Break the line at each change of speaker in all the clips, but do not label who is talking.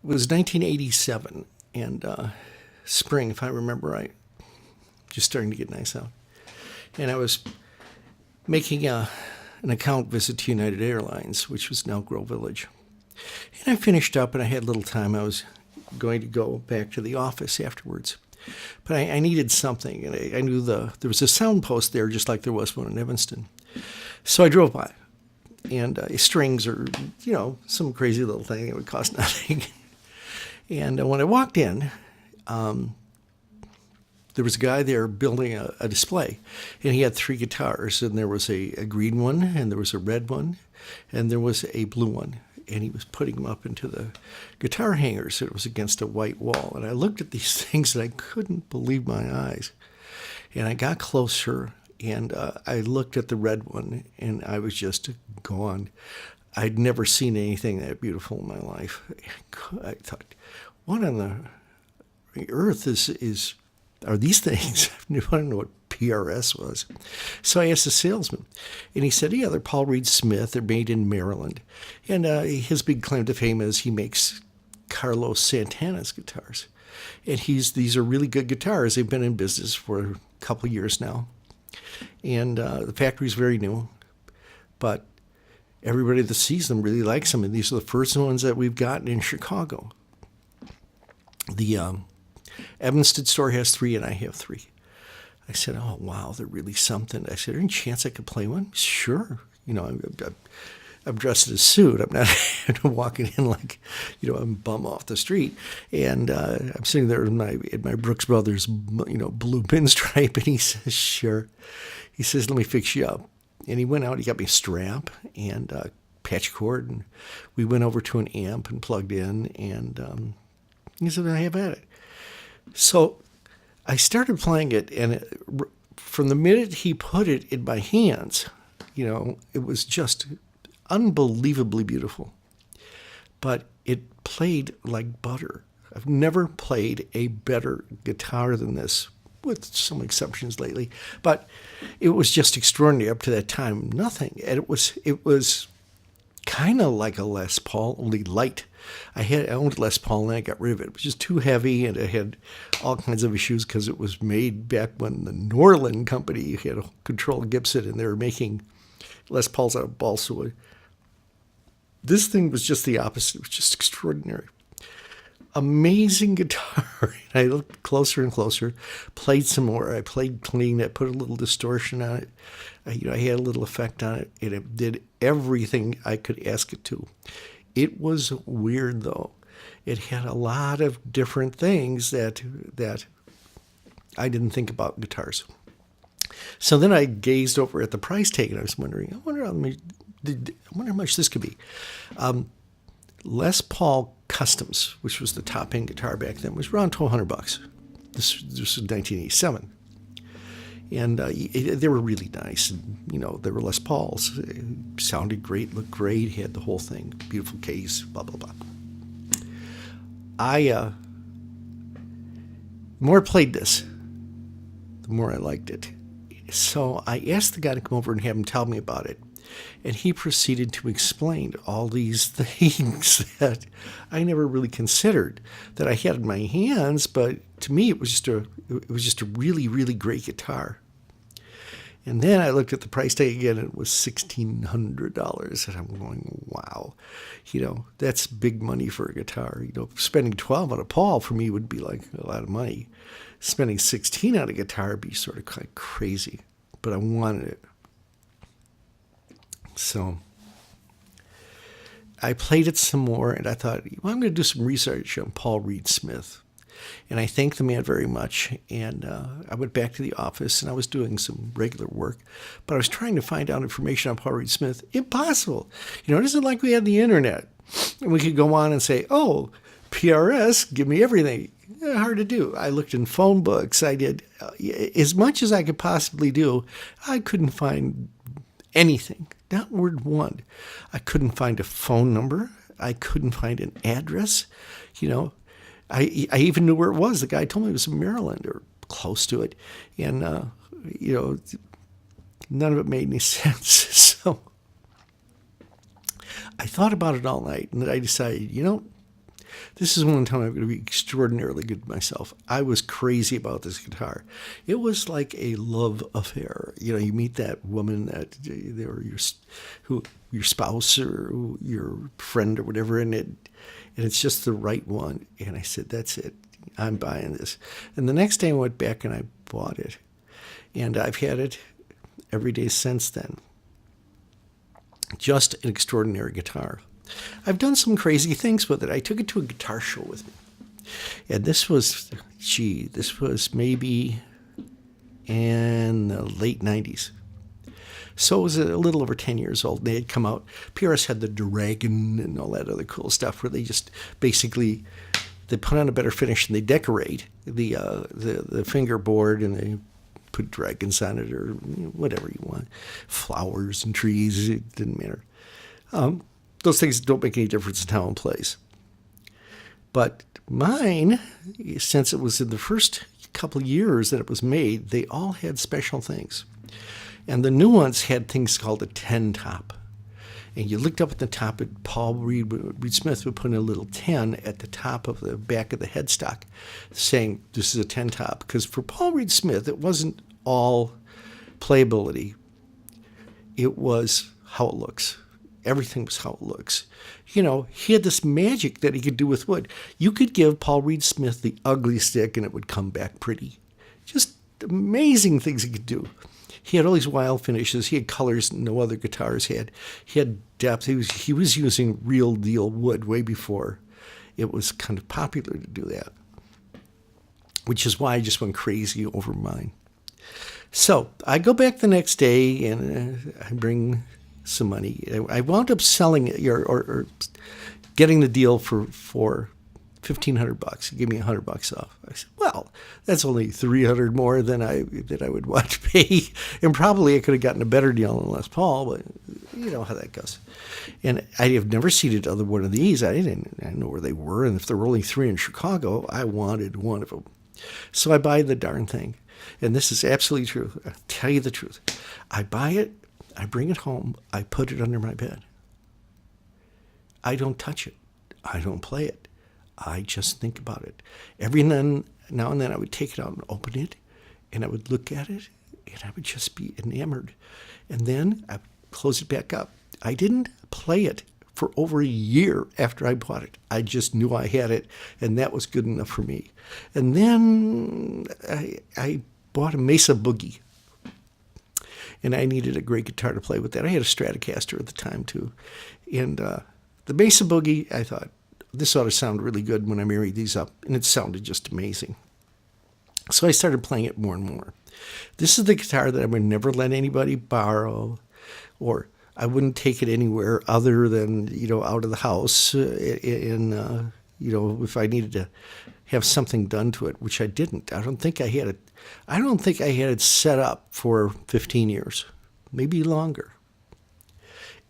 was 1987 and spring, if I remember right. Just starting to get nice out. And I was making an account visit to United Airlines, which was now Grove Village. And I finished up and I had little time. I was going to go back to the office afterwards. But I needed something, and I knew there was a sound post there just like there was one in Evanston. So I drove by, and strings or, some crazy little thing that would cost nothing. And when I walked in, there was a guy there building a display, and he had 3 guitars, and there was a green one, and there was a red one, and there was a blue one. And he was putting them up into the guitar hangers. It was against a white wall. And I looked at these things and I couldn't believe my eyes. And I got closer and I looked at the red one and I was just gone. I'd never seen anything that beautiful in my life. I thought, what on the earth are these things? I don't know what PRS was. So I asked the salesman, and he said, yeah, they're Paul Reed Smith. They're made in Maryland. And his big claim to fame is he makes Carlos Santana's guitars. And these are really good guitars. They've been in business for a couple of years now. And the factory's very new, but everybody that sees them really likes them. And these are the first ones that we've gotten in Chicago. The Evanston store has 3, and I have 3. I said, oh, wow, they're really something. I said, is there any chance I could play one? Sure. I'm dressed in a suit. I'm not walking in like, I'm a bum off the street. And I'm sitting there in my Brooks Brothers, blue pinstripe. And he says, sure. He says, let me fix you up. And he went out. He got me a strap and a patch cord. And we went over to an amp and plugged in. And he said, I have at it. So I started playing it, and from the minute he put it in my hands, it was just unbelievably beautiful. But it played like butter. I've never played a better guitar than this, with some exceptions lately. But it was just extraordinary up to that time. Nothing. And it was kind of like a Les Paul, only light. I owned Les Paul and I got rid of it. It was just too heavy, and it had all kinds of issues because it was made back when the Norland company had control of Gibson, and they were making Les Pauls out of balsa wood. This thing was just the opposite. It was just extraordinary. Amazing guitar. I looked closer and closer, played some more. I played clean. I put a little distortion on it. I had a little effect on it, and it did everything I could ask it to. It was weird, though. It had a lot of different things that I didn't think about in guitars. So then I gazed over at the price tag, and I was wondering, I wonder how much this could be. Les Paul Customs, which was the top-end guitar back then, was around $1,200. This was 1987. And they were really nice. And, they were Les Pauls. Sounded great, looked great, had the whole thing. Beautiful case, blah, blah, blah. The more I played this, the more I liked it. So I asked the guy to come over and have him tell me about it. And he proceeded to explain all these things that I never really considered that I had in my hands, but to me it was just a really, really great guitar. And then I looked at the price tag again, and it was $1,600. And I'm going, wow, that's big money for a guitar. Spending $12 on a Paul for me would be like a lot of money. Spending $16 on a guitar would be sort of kind of crazy, but I wanted it. So I played it some more, and I thought, well, I'm going to do some research on Paul Reed Smith. And I thanked the man very much, and I went back to the office, and I was doing some regular work, but I was trying to find out information on Paul Reed Smith. Impossible. It isn't like we had the internet, and we could go on and say, oh, PRS, give me everything. Hard to do. I looked in phone books. I did as much as I could possibly do. I couldn't find anything, not word one. I couldn't find a phone number. I couldn't find an address. I even knew where it was. The guy told me it was in Maryland or close to it. And, none of it made any sense. So I thought about it all night, and then I decided, This is one time I'm going to be extraordinarily good to myself. I was crazy about this guitar. It was like a love affair. You know, you meet that woman that or your spouse or your friend or whatever, and it's just the right one. And I said, that's it. I'm buying this. And the next day I went back and I bought it. And I've had it every day since then. Just an extraordinary guitar. I've done some crazy things with it. I took it to a guitar show with me. And this was maybe in the late 90s. So it was a little over 10 years old. They had come out. PRS had the Dragon and all that other cool stuff where they just basically, they put on a better finish and they decorate the fingerboard and they put dragons on it or whatever you want. Flowers and trees, it didn't matter. Those things don't make any difference in how it plays. But mine, since it was in the first couple of years that it was made, they all had special things. And the new ones had things called a 10 top. And you looked up at the top, and Paul Reed Smith would put in a little 10 at the top of the back of the headstock, saying this is a 10 top. Because for Paul Reed Smith, it wasn't all playability. It was how it looks. Everything was how it looks. You know, he had this magic that he could do with wood. You could give Paul Reed Smith the ugly stick and it would come back pretty. Just amazing things he could do. He had all these wild finishes. He had colors no other guitars had. He had depth. He was using real deal wood way before it was kind of popular to do that, which is why I just went crazy over mine. So I go back the next day and I bring some money. I wound up selling it or getting the deal for $1,500. He gave me $100 off. I said, well, that's only $300 more than I would want to pay, and probably I could have gotten a better deal than Les Paul, but you know how that goes. And I have never seen another one of these. I didn't know where they were, and if there were only 3 in Chicago, I wanted one of them. So I buy the darn thing, and this is absolutely true. I'll tell you the truth. I buy it. I bring it home. I put it under my bed. I don't touch it. I don't play it. I just think about it. Every now and then I would take it out and open it, and I would look at it, and I would just be enamored. And then I would close it back up. I didn't play it for over a year after I bought it. I just knew I had it, and that was good enough for me. And then I bought a Mesa Boogie. And I needed a great guitar to play with that. I had a Stratocaster at the time, too. And the Mesa Boogie, I thought, this ought to sound really good when I married these up. And it sounded just amazing. So I started playing it more and more. This is the guitar that I would never let anybody borrow, or I wouldn't take it anywhere other than, out of the house. If I needed to have something done to it, which I didn't. I don't think I had it set up for 15 years, maybe longer.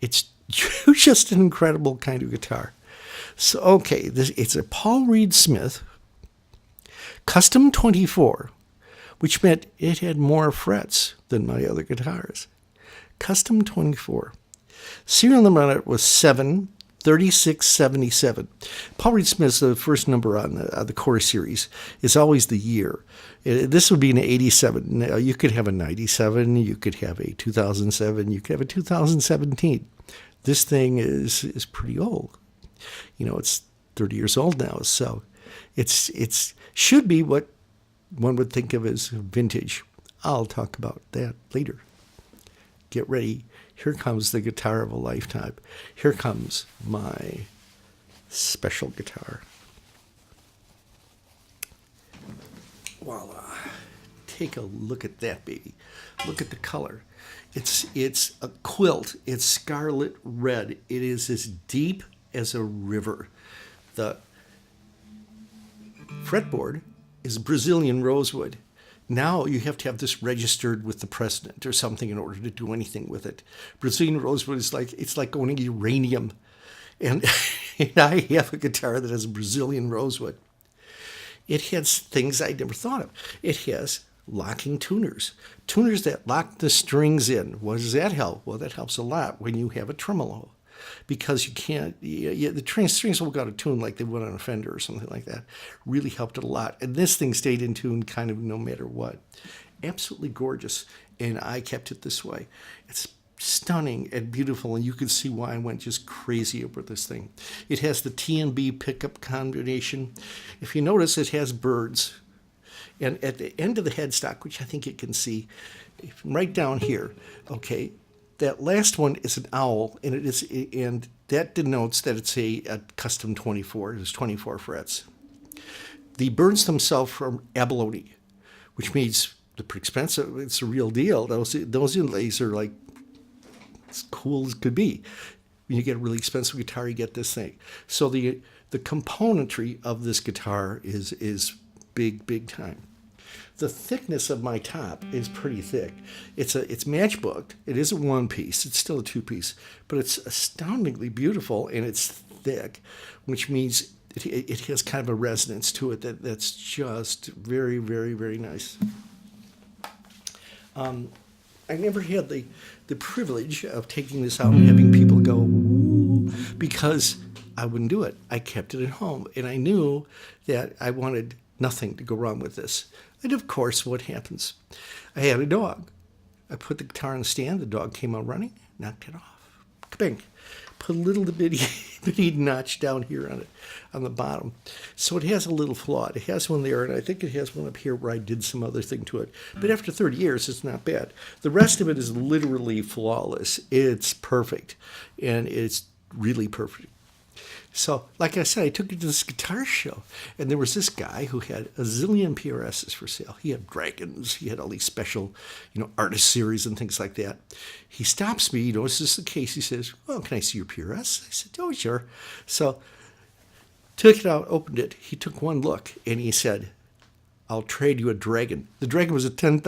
It's just an incredible kind of guitar. So, okay, it's a Paul Reed Smith Custom 24, which meant it had more frets than my other guitars. Custom 24. Serial number on it was 73677. Paul Reed Smith's the first number on the core series is always the year. This would be an 87. Now, you could have a 97, you could have a 2007, you could have a 2017. This thing is pretty old. It's 30 years old now, so it's should be what one would think of as vintage. I'll talk about that later. Get ready. Here comes the guitar of a lifetime. Here comes my special guitar. Voila. Take a look at that, baby. Look at the color. It's a quilt. It's scarlet red. It is as deep as a river. The fretboard is Brazilian rosewood. Now you have to have this registered with the president or something in order to do anything with it. Brazilian rosewood is like going to uranium. And I have a guitar that has Brazilian rosewood. It has things I never thought of. It has locking tuners that lock the strings in. What does that help? Well, that helps a lot when you have a tremolo. because you can't, the strings will go out of tune like they would on a Fender or something like that. Really helped it a lot. And this thing stayed in tune kind of no matter what. Absolutely gorgeous. And I kept it this way. It's stunning and beautiful, and you can see why I went just crazy over this thing. It has the T&B pickup combination. If you notice, it has birds. And at the end of the headstock, which I think you can see, right down here, okay, that last one is an owl, and that denotes that it's a custom 24. There's 24 frets. The birds themselves are abalone, which means they're pretty expensive. It's a real deal. Those inlays are like as cool as could be. When you get a really expensive guitar, you get this thing. So the componentry of this guitar is big time. The thickness of my top is pretty thick. It's matchbooked. It is a one piece. It's still a two piece, but it's astoundingly beautiful and it's thick, which means it has kind of a resonance to it that's just very, very, very nice. I never had the privilege of taking this out and having people go, ooh, because I wouldn't do it. I kept it at home, and I knew that I wanted nothing to go wrong with this. And of course, what happens? I had a dog. I put the guitar on the stand. The dog came out running, knocked it off. Bang. Put a little bitty notch down here on it, on the bottom. So it has a little flaw. It has one there, and I think it has one up here where I did some other thing to it. But after 30 years, it's not bad. The rest of it is literally flawless. It's perfect, and it's really perfect. So, like I said, I took it to this guitar show, and there was this guy who had a zillion PRSs for sale. He had dragons. He had all these special, artist series and things like that. He stops me. Is this the case? He says, well, can I see your PRS? I said, oh, sure. So, took it out, opened it. He took one look, and he said, I'll trade you a dragon. The dragon was a $10,000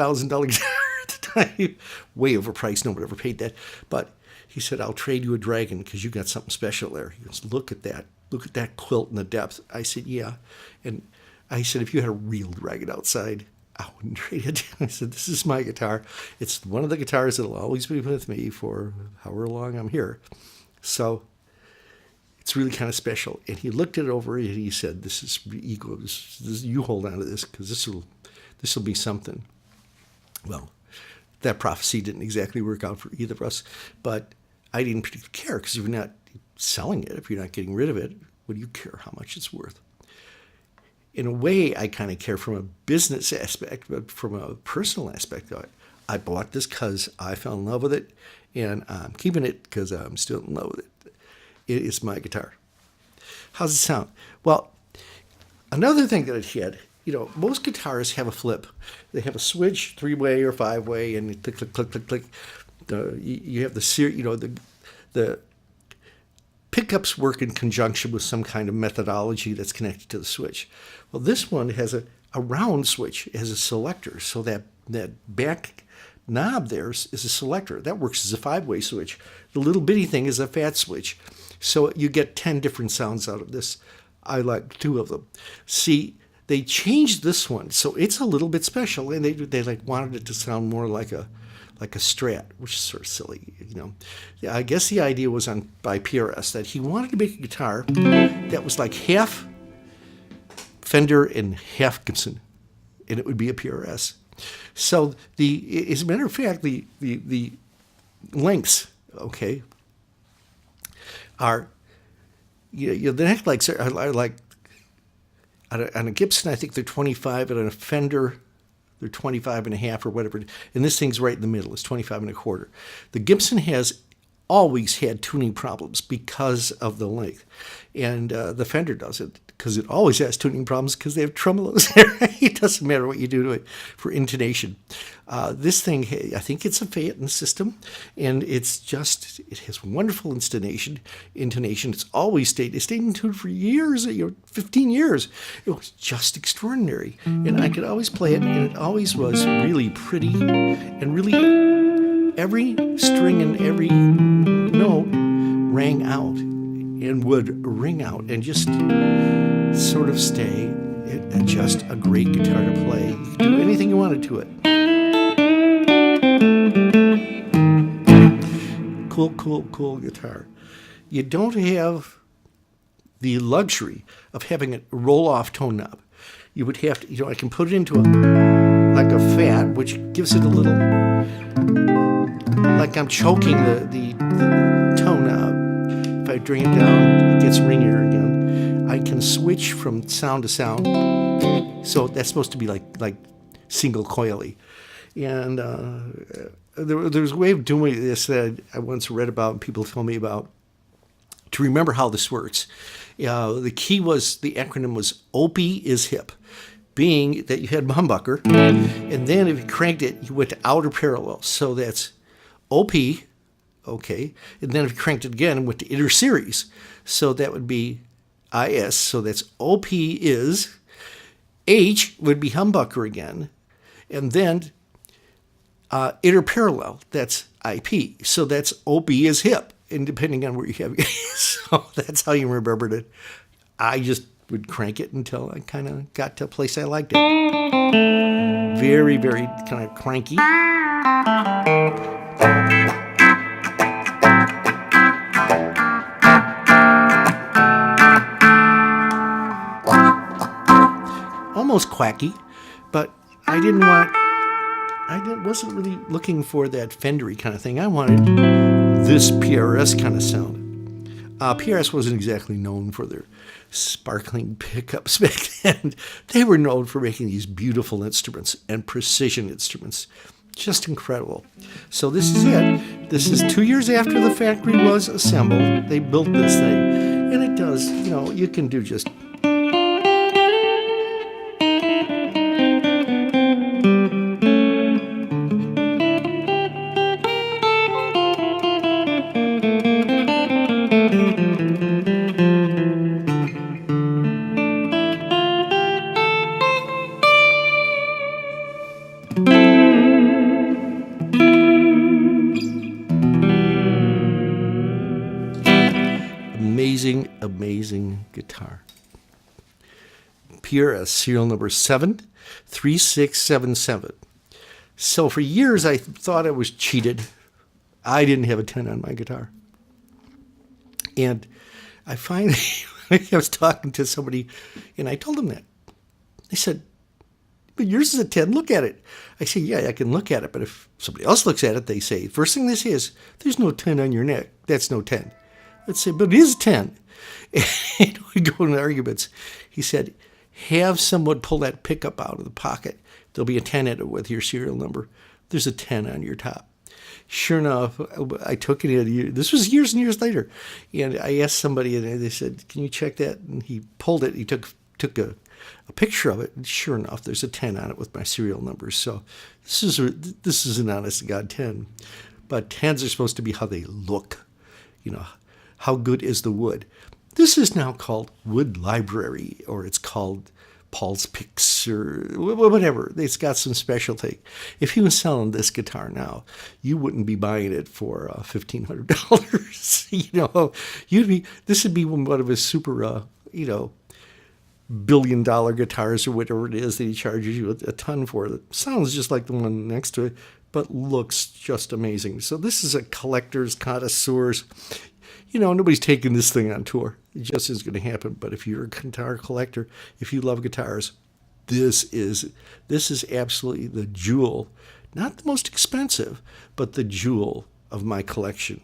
guitar at the time. Way overpriced. No one ever paid that. But he said, I'll trade you a dragon because you got something special there. He goes, look at that. Look at that quilt in the depth. I said, yeah. And I said, if you had a real dragon outside, I wouldn't trade it. I said, this is my guitar. It's one of the guitars that'll always be with me for however long I'm here. So it's really kind of special. And he looked it over and he said, this is ego. You hold on to this because this will be something. Well, that prophecy didn't exactly work out for either of us, but I didn't particularly care because if you're not selling it, if you're not getting rid of it, what do you care how much it's worth? In a way, I kind of care from a business aspect, but from a personal aspect of it, I bought this because I fell in love with it, and I'm keeping it because I'm still in love with it. It is my guitar. How's it sound? Well, another thing that it had, most guitars have a flip. They have a switch, 3-way or 5-way, and you click, click, click, click, click. You have the pickups work in conjunction with some kind of methodology that's connected to the switch. Well, this one has a round switch. It has a selector, so that back knob there is a selector. That works as a 5-way switch. The little bitty thing is a fat switch. So you get 10 different sounds out of this. I like 2 of them. See, they changed this one, so it's a little bit special, and they wanted it to sound more like a Strat, which is sort of silly, I guess the idea was by PRS that he wanted to make a guitar that was like half Fender and half Gibson, and it would be a PRS. So as a matter of fact, the lengths, okay, are the neck lengths are like on a Gibson, I think they're 25, and on a Fender, they're 25 and a half or whatever. And this thing's right in the middle. It's 25 and a quarter. The Gibson has always had tuning problems because of the length. And the Fender doesn't, because it always has tuning problems because they have tremolos there. It doesn't matter what you do to it for intonation. This thing, I think it's a Phaeton system, and it has wonderful intonation. It's always stayed in tune for years, 15 years. It was just extraordinary. And I could always play it, and it always was really pretty, and really every string and every note rang out and would ring out and just sort of stay. It's just a great guitar to play. You could do anything you wanted to it. Cool guitar. you don't have the luxury of having a roll-off tone knob. You would have to, I can put it into like a fat, which gives it a little, like I'm choking the tone knob. If I bring it down, it gets ringier again. I can switch from sound to sound. So that's supposed to be like single coily. And there's a way of doing this that I once read about and people told me about to remember how this works. The key was, the acronym was OP is hip, being that you had humbucker, and then if you cranked it, you went to outer parallel. So that's OP, okay, and then if you cranked it again, it went to inner series. So that would be IS, so that's OP is, H would be humbucker again, and then inner parallel, that's IP. So that's OP is hip, and depending on where you have it. So that's how you remembered it. I just would crank it until I kind of got to a place I liked it. Very, very kind of cranky. Almost quacky, but I wasn't really looking for that Fendery kind of thing. I wanted this PRS kind of sound. PRS wasn't exactly known for their sparkling pickups back then. They were known for making these beautiful instruments and precision instruments. Just incredible. So this is it. This is 2 years after the factory was assembled. They built this thing. And it does, you can do just... Amazing guitar. PRS serial number 73677. So for years I thought I was cheated. I didn't have a 10 on my guitar. And I finally, I was talking to somebody and I told them that. They said, but yours is a 10, look at it. I say, yeah, I can look at it, but if somebody else looks at it, they say, first thing they say is, there's no 10 on your neck. That's no 10. I'd say, but it is 10. And we go into arguments. He said, have someone pull that pickup out of the pocket. There'll be a 10 in it with your serial number. There's a 10 on your top. Sure enough, I took it in. This was years and years later. And I asked somebody, and they said, can you check that? And he pulled it. He took a picture of it. And sure enough, there's a 10 on it with my serial numbers. So this is an honest-to-God 10. But 10s are supposed to be how they look. How good is the wood? This is now called Wood Library, or it's called Paul's Picks, or whatever. It's got some specialty. If he was selling this guitar now, you wouldn't be buying it for $1,500. This would be one of his super, billion-dollar guitars or whatever it is that he charges you a ton for. It sounds just like the one next to it, but looks just amazing. So this is a collector's, connoisseur's. Nobody's taking this thing on tour. It just isn't going to happen. But if you're a guitar collector, if you love guitars, this is absolutely the jewel, not the most expensive, but the jewel of my collection.